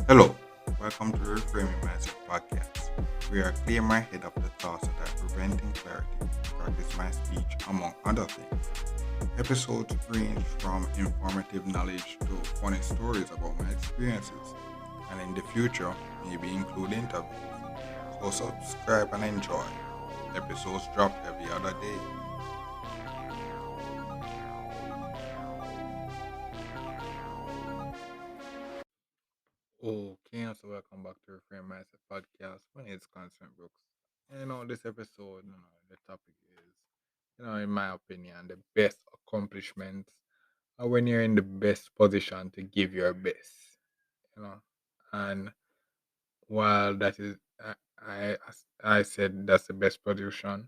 Hello, welcome to Reframing Mindset Podcast. We are clear my head of the thoughts that are preventing clarity, practice my speech, among other things. Episodes range from informative knowledge to funny stories about my experiences, and in the future, maybe include interviews. So subscribe and enjoy. Episodes drop every other day. Okay, so welcome back to Reframe Mindset Podcast. My name is Constant Brooks. This episode, the topic is, in my opinion, the best accomplishments are when you're in the best position to give your best, you know. And while that is, I said that's the best position,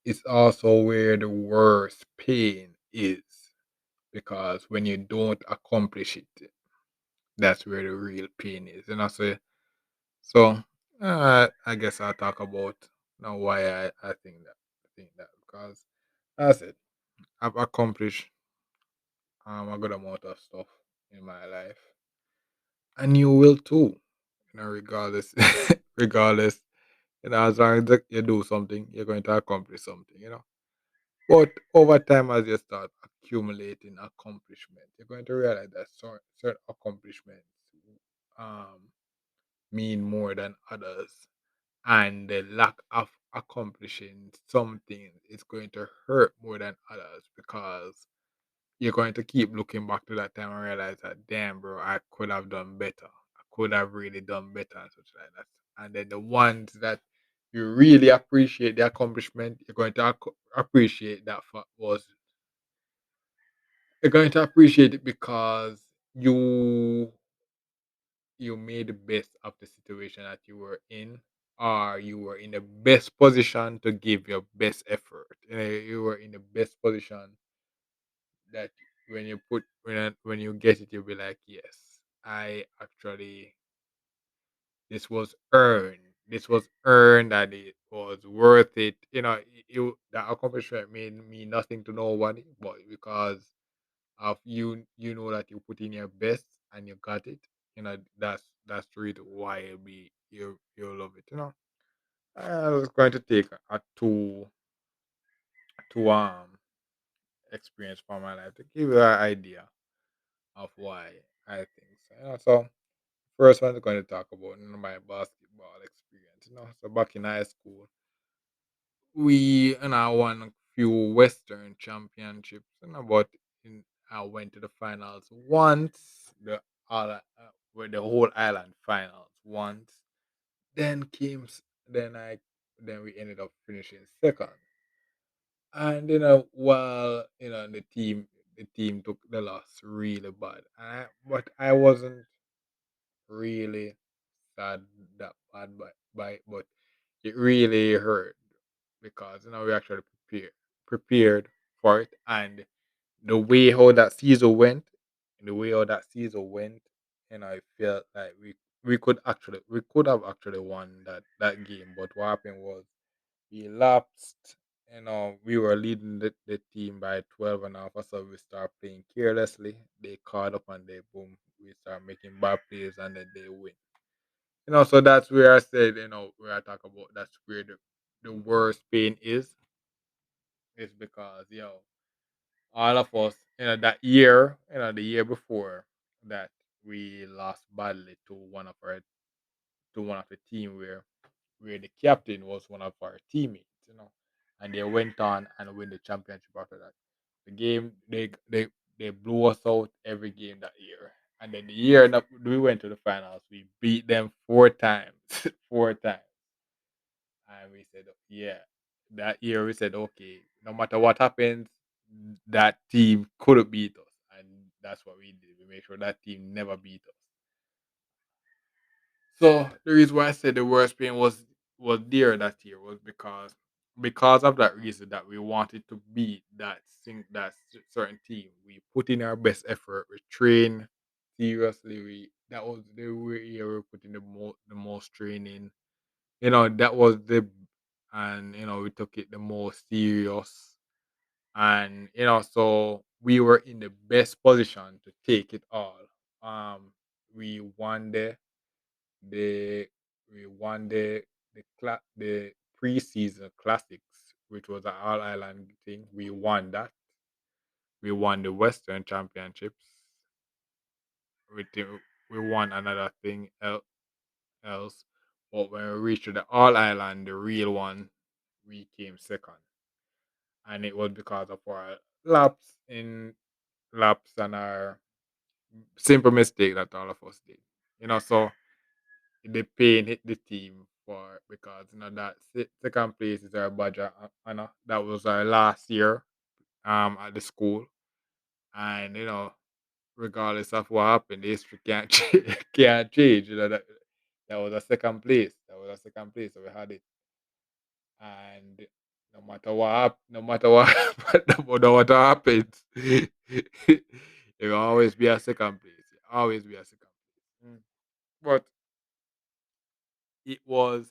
it's also where the worst pain is because when you don't accomplish it, that's where the real pain is, So I guess I'll talk about now why I think that because as I said I've accomplished a good amount of stuff in my life, and you will too. Regardless, regardless, as long as you do something, you're going to accomplish something. But over time, as you start accumulating accomplishment, you're going to realize that certain accomplishments um mean more than others, and the lack of accomplishing something is going to hurt more than others because you're going to keep looking back to that time and realize that, damn, bro, I could have done better. I could have really done better and such like that. And then the ones that you really appreciate the accomplishment, you're going to appreciate that you're going to appreciate it because you you made the best of the situation that you were in, or you were in the best position to give your best effort. You were in the best position that when you get it, you'll be like, yes, I actually this was earned. This was earned, and it was worth it. The accomplishment mean nothing to nobody, but because of you know that you put in your best and you got it. That's really why you love it. I was going to take a two experience from my life to give you an idea of why I think so. So first one I'm going to talk about my basketball experience. So back in high school, we and I won a few Western championships, but I went to the finals once, with the whole island finals once. Then then we ended up finishing second, and while the team took the loss really bad, but I wasn't really sad that bad but it really hurt because we actually prepared for it, and the way how that season went, I felt like we could have actually won that game, but what happened was we lapsed. We were leading the team by 12 and a half, so we start playing carelessly. They caught up and they boom, we start making bad plays and then they win. So that's where I said, where I talk about that's where the worst pain is because all of us, the year before that we lost badly to one of the team where the captain was one of our teammates, and they went on and win the championship after that. The game they blew us out every game that year. And then the year that we went to the finals, we beat them four times. Four times. And we said, yeah, that year we said, okay, no matter what happens, that team couldn't beat us. And that's what we did. We made sure that team never beat us. So the reason why I said the worst pain was there that year was because of that reason that we wanted to beat that certain team. We put in our best effort. We train seriously. We that was the year we put in the most training. That was and we took it the most serious, and so we were in the best position to take it all. We won the we won the preseason classics, which was an all island thing. We won that. We won the Western Championships. We won another thing else, but when we reached the all island, the real one, we came second, and it was because of our laps and our simple mistake that all of us did. So the pain hit the team for because that second place is our badge of honor. That was our last year at the school, and regardless of what happened, the history can't can't change. That was a second place. That was a second place. So we had it, and no matter what, no matter what happens, it will always be a second place. It always be a second place. But it was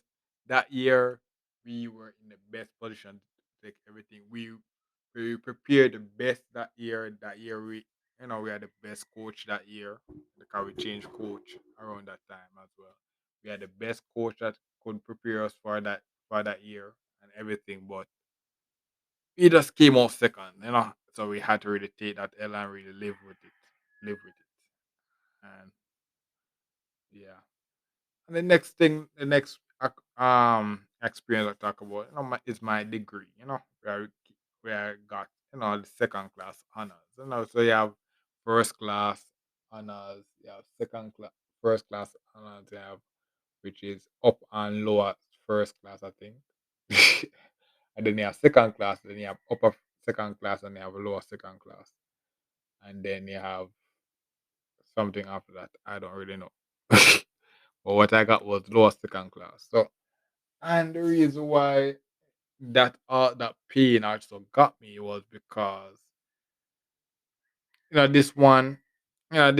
that year we were in the best position to take everything. We prepared the best that year. That year we had the best coach that year because we changed coach around that time as well. We had the best coach that could prepare us for that year and everything, but we just came off second. So we had to really take that L and really live with it, and yeah. And the next experience I talk about, is my degree. Where I got the second class honors. So you have first class honors, you have second class, first class honors, you have which is up and lower first class, I think. And then you have second class, then you have upper second class, and you have lower second class, and then you have something after that. I don't really know. But what I got was lower second class. So, and the reason why that pain also got me was because this one is a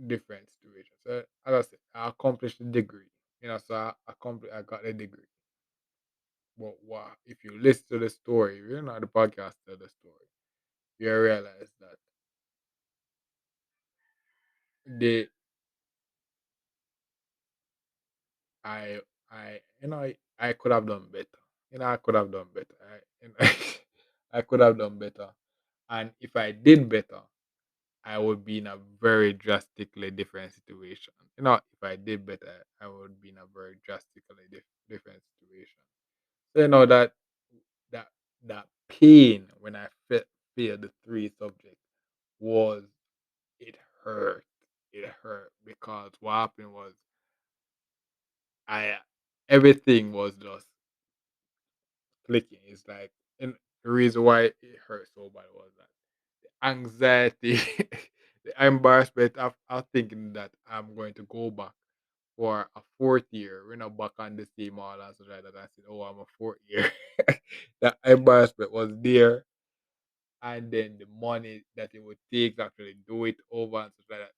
different situation. So as I said, I accomplished the degree. So I got the degree. But wow, if you listen to the story, the podcast tell the story, you realize that the I I could have done better. I could have done better. I could have done better. And if I did better, I would be in a very drastically different situation. If I did better, I would be in a very drastically different situation. So that that pain when I failed the three subjects was it hurt. It hurt because what happened was I everything was just clicking. It's like, and the reason why it hurt so bad was that anxiety, the embarrassment of thinking that I'm going to go back for a fourth year, back on the same hall and such like that. I said, "Oh, I'm a fourth year." That embarrassment was there, and then the money that it would take to actually do it over and such like that.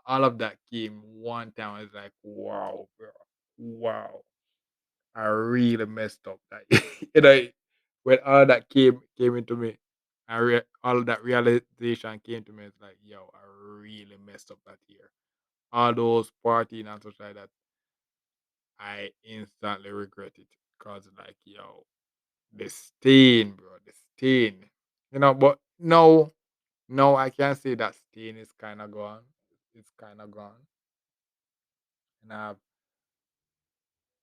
All of that came one time. I was like, "Wow, bro, wow." I really messed up. That when all that came into me, all that realization came to me. It's like, yo, I really messed up that year. All those partying and such like that, I instantly regret it because like, yo, the stain, bro, the stain. But no, I can't say that stain is kind of gone. It's kind of gone, and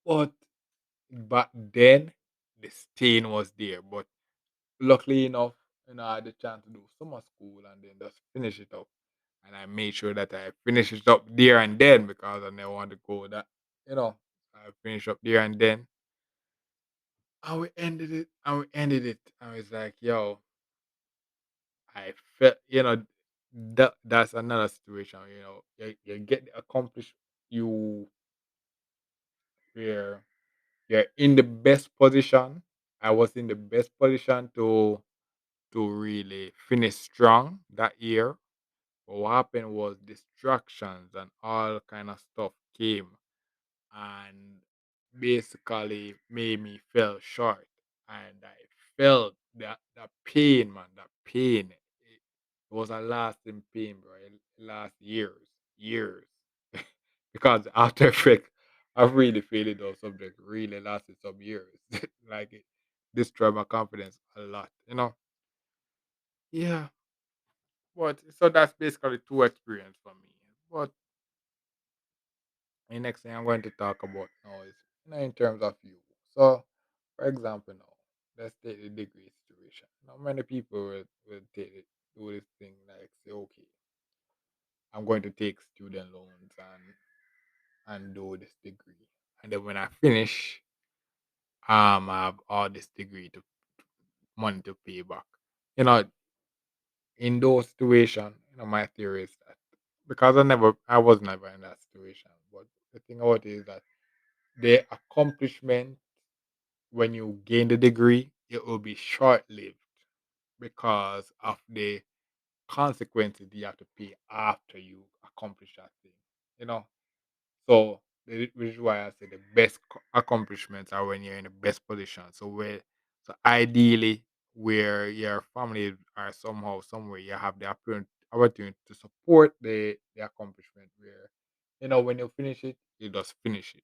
but back then the stain was there, but luckily enough, I had the chance to do summer school and then just finish it up. And I made sure that I finish it up there and then because I never want to go that, I finished up there and then. And we ended it. And we ended it. I was like, yo, I felt, that's another situation, you get accomplished, you were, you're in the best position. I was in the best position to really finish strong that year. But what happened was distractions and all kind of stuff came, and basically made me feel short, and I felt that pain, man, that pain. It was a lasting pain, bro. It lasts years, because after effect, I've really failed those subjects. Really lasted some years. Like it destroyed my confidence a lot, you know. Yeah, but so that's basically two experience for me. But the next thing I'm going to talk about now is, in terms of you. So, for example, now let's take the degree situation. Now, many people will take it, do this thing like say, okay, I'm going to take student loans and do this degree, and then when I finish, I have all this degree to money to pay back. You know, in those situations, my theory is that because I was never in that situation, but the thing about it is that the accomplishment when you gain the degree, it will be short lived because of the consequences you have to pay after you accomplish that thing. You know, so which is why I say the best accomplishments are when you're in the best position. So ideally, where your family are somehow somewhere, you have the opportunity to support the accomplishment. Where when you finish it, you just finish it.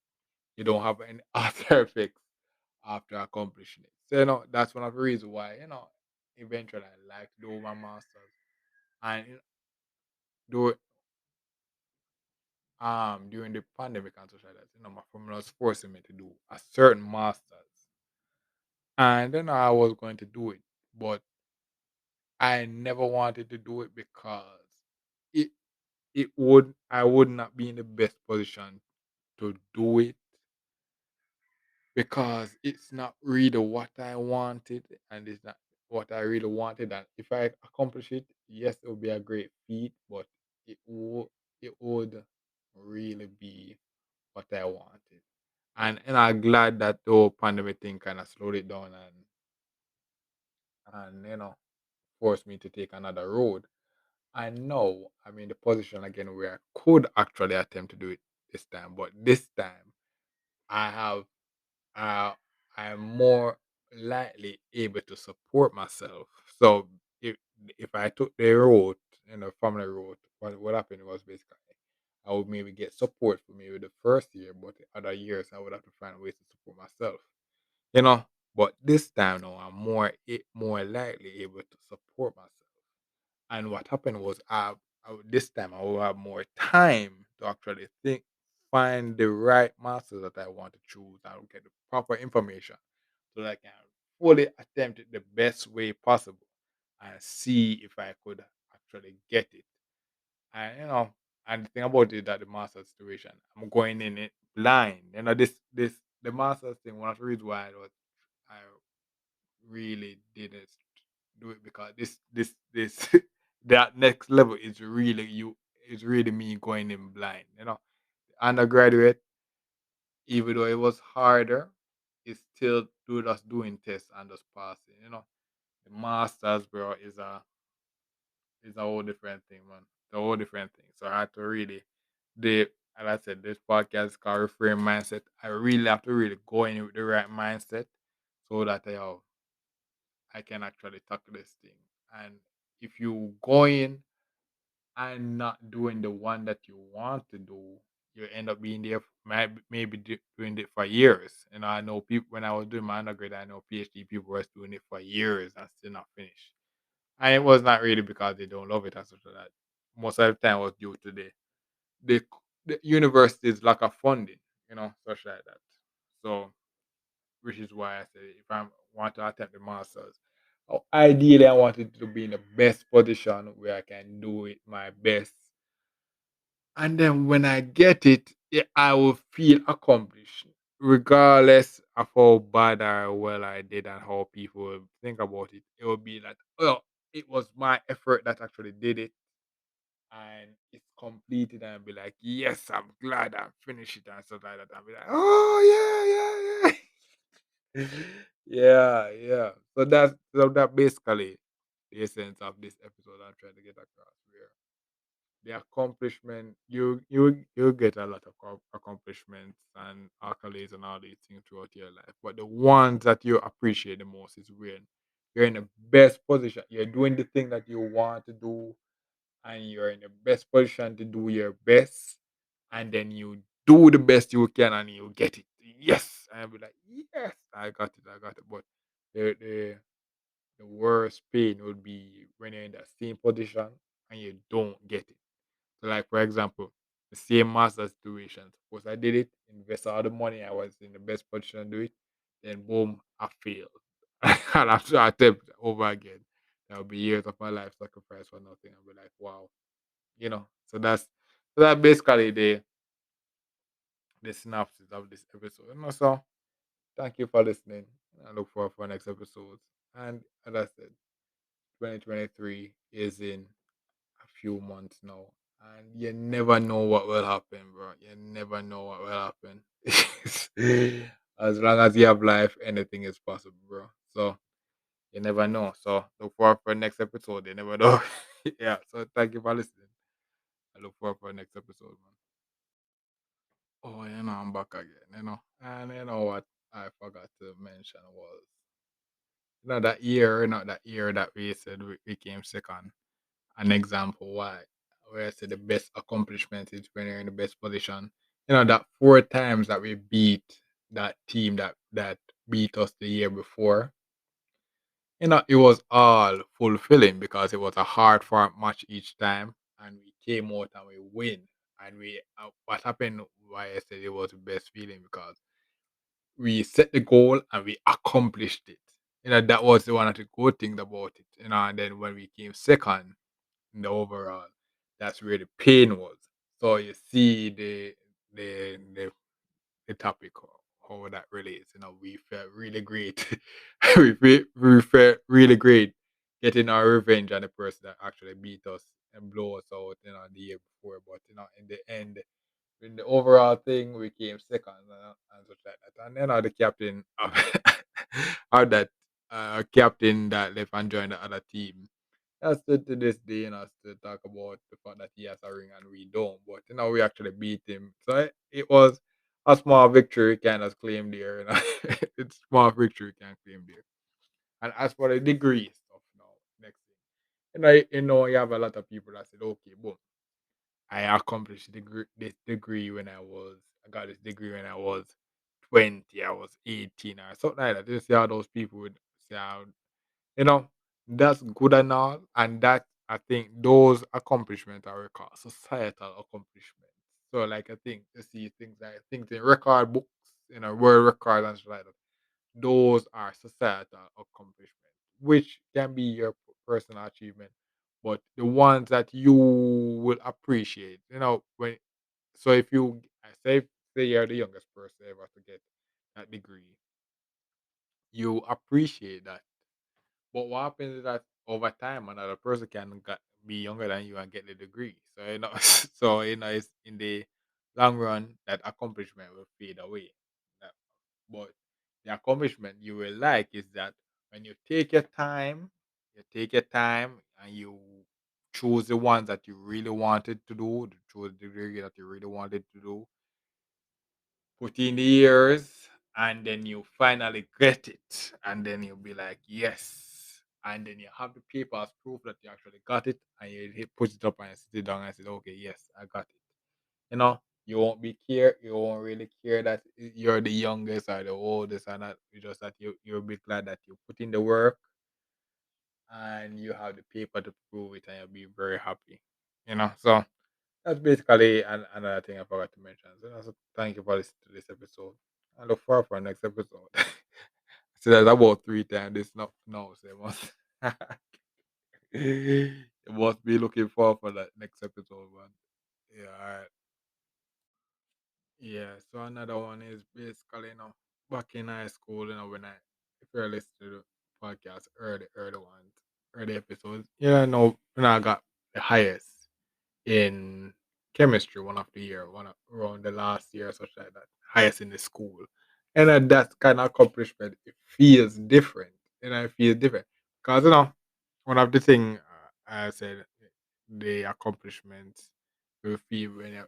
You don't have any after effects after accomplishing it. So that's one of the reasons why eventually I like to do my masters and do it during the pandemic and such like that. My family was forcing me to do a certain masters, and then I was going to do it, but I never wanted to do it because it I would not be in the best position to do it because it's not really what I wanted, and it's not what I really wanted. And if I accomplish it, yes, it would be a great feat, but it would really be what I wanted. And I'm glad that the whole pandemic thing kind of slowed it down and forced me to take another road. I know I'm in the position again where I could actually attempt to do it this time, but this time I have uh, I'm more likely able to support myself. So if if I took the road, family road, what happened was basically I would maybe get support for maybe the first year, but the other years I would have to find ways to support myself. You know, but this time now I'm more likely able to support myself. And what happened was, this time I will have more time to actually think, find the right master that I want to choose, and get the proper information so that I can fully attempt it the best way possible and see if I could actually get it. And and the thing about it that the master situation, I'm going in it blind. This the master's thing. One of the reasons why I really didn't do it because this that next level is really me going in blind. Undergraduate, even though it was harder, it's still just doing tests and just passing. The masters, bro, is a whole different thing, man. It's a whole different thing. So I had to really the and I said this podcast is called Reframe Mindset. I really have to really go in with the right mindset so that I can actually tackle this thing. And if you go in and not doing the one that you want to do, you end up being there, maybe doing it for years. I know people when I was doing my undergrad, I know PhD people was doing it for years and still not finished. And it was not really because they don't love it and such like that. Most of the time was due to the, the university's lack of funding, such like that. So which is why I say if I want to attempt the masters, ideally I wanted to be in the best position where I can do it my best, and then when I get it, I will feel accomplished, regardless of how bad or well I did and how people will think about it. It will be like, oh, it was my effort that actually did it, and it's completed, and I'll be like, yes, I'm glad I finished it and stuff like that. I'll be like, oh yeah, yeah, yeah. Yeah. So that basically the essence of this episode I'm trying to get across. Where the accomplishment you get a lot of accomplishments and accolades and all these things throughout your life, but the ones that you appreciate the most is when you're in the best position, you're doing the thing that you want to do, and you're in the best position to do your best, and then you do the best you can and you get it. Yes, and I'll be like, yes, I got it. But the worst pain would be when you're in that same position and you don't get it. So, like for example, the same master situation. Suppose I did it, invest all the money, I was in the best position to do it, then boom, I failed. And I have to attempt over again. That would be years of my life sacrifice for nothing. I'll be like, wow, So that's basically the synopsis of this episode. So thank you for listening. I look forward for next episode. And as I said, 2023 is in a few months now. And you never know what will happen, bro. You never know what will happen. As long as you have life, anything is possible, bro. So you never know. So look forward for next episode. You never know. Yeah. So thank you for listening. I look forward for next episode, man. Oh, I'm back again. And you know what I forgot to mention was, that year that we said we came second. An example why, where I said the best accomplishment is when you're in the best position. That four times that we beat that team that beat us the year before. It was all fulfilling because it was a hard fought match each time, and we came out and we win. And what happened? Why I said it was the best feeling because we set the goal and we accomplished it. That was the one of the good things about it. And then when we came second in the overall, that's where the pain was. So you see the the topic, how that relates. We felt really great. We felt really great getting our revenge on the person that actually beat us and blow us out, the year before. But in the end, in the overall thing, we came second and such like that. And then the captain of of that captain that left and joined the other team. That's still to this day, still talk about the fact that he has a ring and we don't. But we actually beat him. So it was a small victory kind of claim there. It's small victory can claim there. And as for the degree stuff now, next thing. You have a lot of people that said, okay, boom, I accomplished this degree when I got this degree when I was 20, I was 18 or something like that. You see how those people would say, you know, that's good and all. And that, I think, those accomplishments are called societal accomplishments. So, like, I think to see things in record books, world records and stuff like that, those are societal accomplishments, which can be your personal achievement, but the ones that you will appreciate, when so if you say you're the youngest person ever to get that degree, you appreciate that. But what happens is that over time, another person can be younger than you and get the degree. So it's in the long run that accomplishment will fade away. That- But the accomplishment you will like is that when you take your time and you choose the ones that you really wanted to do, choose the degree that you really wanted to do, put in the years, and then you finally get it, and then you'll be like, yes, and then you have the paper as proof that you actually got it, and put it up and sit it down and say, okay, yes, I got it. You won't really care that you're the youngest or the oldest, and that you just that you'll be glad that you put in the work and you have the paper to prove it, and you'll be very happy. So that's basically another thing I forgot to mention. So thank you for listening to this episode. I look forward for our next episode. So that's about three times. This not no, so you must you must be looking forward for that next episode, man. Yeah, all right. Yeah. So another one is basically, back in high school, when if you're listening to the podcast early ones, early episodes, when I got the highest in chemistry one of the year, around the last year or such like that, highest in the school. And that kind of accomplishment, it feels different. It feels different. Because, one of the thing I said, the accomplishments. you feel when you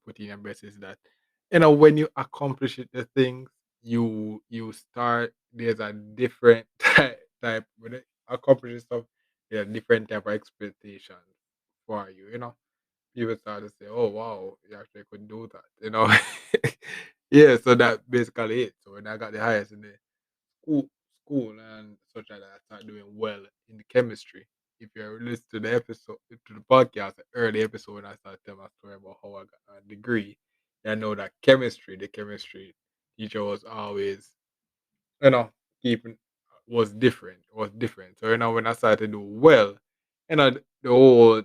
put in your best is that when you accomplish it, the things you start there's a different type when you accomplish stuff, there's a different type of expectation for you. People start to say, "Oh wow, you actually could do that." Yeah, so that basically it. So when I got the highest in the school, school and such like that, I started doing well in the chemistry. If you listen to the episode, to the podcast, the early episode, when I started telling my story about how I got a degree, I know that the chemistry teacher was always, you know, keeping was different. So when I started to do well, the whole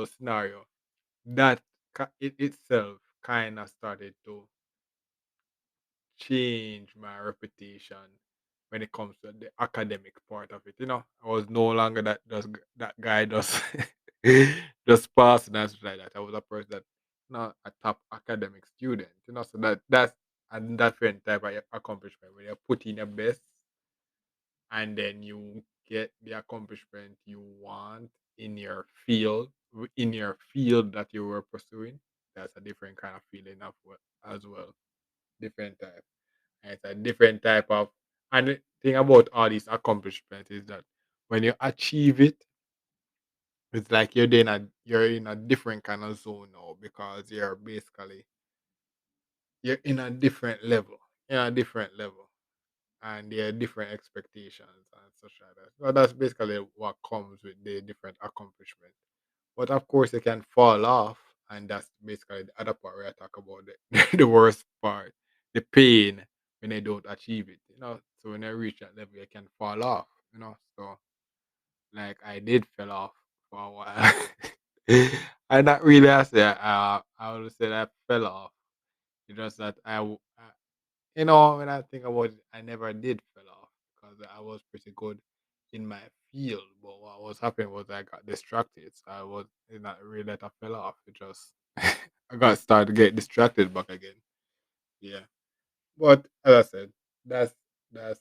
scenario that it itself kind of started to change my reputation when it comes to the academic part of it. I was no longer that guy just just passing and stuff like that. I was a person that not a top academic student. So that's a different type of accomplishment when you put in your best and then you get the accomplishment you want in your field that you were pursuing. That's a different kind of feeling as well. Different type. And it's a different type of. And the thing about all these accomplishments is that when you achieve it, it's like you're in a different kind of zone now because you're in a different level. In a different level. And there are different expectations and such like that. So that's basically what comes with the different accomplishments. But of course, they can fall off, and that's basically the other part where I talk about the, the worst part, the pain when they don't achieve it. So when I reach that level, I can fall off. So like I did fell off for a while. And not really, I would say that I fell off. It's just that when I think about it, I never did fell off because I was pretty good in my field. But what was happening was I got distracted. So it's not really that I fell off. It just, I got started to get distracted back again. Yeah. But as I said, that's a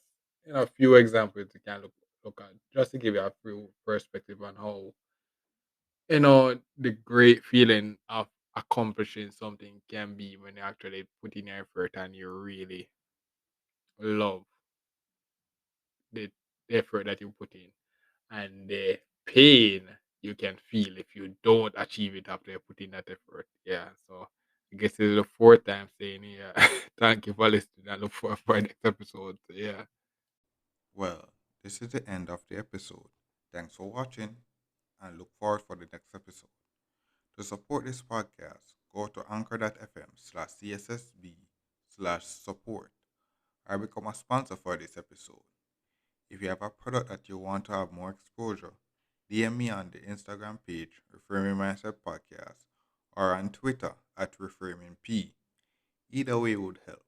few examples you can look at just to give you a few perspective on how, the great feeling of accomplishing something can be when you actually put in your effort and you really love the effort that you put in and the pain you can feel if you don't achieve it after you put in that effort. Yeah. So I guess it's the fourth time saying, yeah. Thank you for listening. I look forward for the next episode. So, yeah. Well, this is the end of the episode. Thanks for watching and look forward for the next episode. To support this podcast, go to anchor.fm/cssb/support or become a sponsor for this episode. If you have a product that you want to have more exposure, DM me on the Instagram page, Reframing Mindset Podcast, or on Twitter at ReframingP. Either way would help.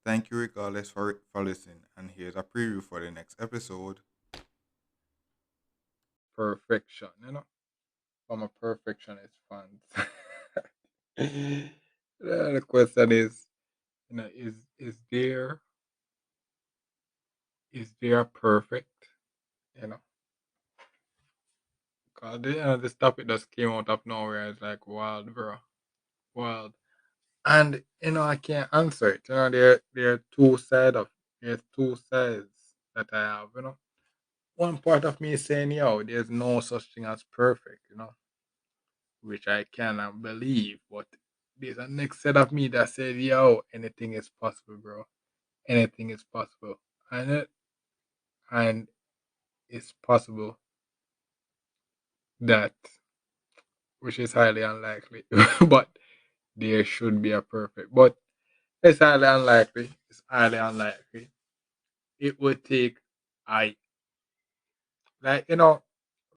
Thank you regardless for listening, and here's a preview for the next episode. Perfection. I'm a perfectionist fan. The question is, is there perfect? You know, because this topic just came out of nowhere. It's like wild, bro, wild. And I can't answer it. There are there's two sides that I have. One part of me is saying, yo, there's no such thing as perfect. Which I cannot believe. But there's a next set of me that said, yo, anything is possible, bro. Anything is possible, and it's possible that, which is highly unlikely, but there should be a perfect. But it's highly unlikely. It's highly unlikely. It would take I like